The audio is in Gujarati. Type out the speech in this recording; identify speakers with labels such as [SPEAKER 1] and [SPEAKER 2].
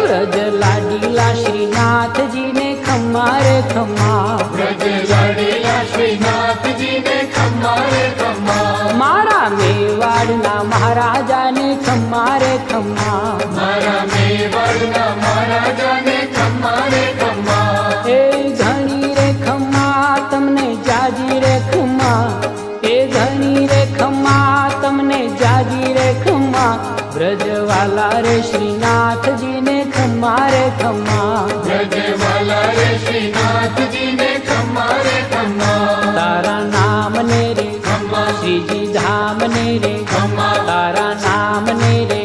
[SPEAKER 1] વ્રજ લાડીલા શ્રીનાથજીને ખમ્મા રે ખમ્મા,
[SPEAKER 2] વ્રજ લાડેલા શ્રીનાથજીને ખમ્મા રે ખમ્મા,
[SPEAKER 1] મારા મેવાડના મહારાજાને ખમ્મા રે ખમ્મા,
[SPEAKER 2] મારા મેવાડના મહારાજાને ખમ્મા રે ખમ્મા,
[SPEAKER 1] એ ઘણી રે ખમ્મા તમને જાજી રે ખમ્મા, એ ઘણી રે ખમ્મા તમને જાજી રે ખમ્મા, વ્રજવાલા રે શ્રીનાથજીને ખમ્મા રે ખમ્મા,
[SPEAKER 2] વ્રજવાલા રે શ્રીનાથજીને ખમ્મા રે ખમ્મા,
[SPEAKER 1] તારા નામને રે
[SPEAKER 2] ખમ્મા
[SPEAKER 1] શ્રીજી ધામને રે,
[SPEAKER 2] ખમ્મા
[SPEAKER 1] તારા નામને રે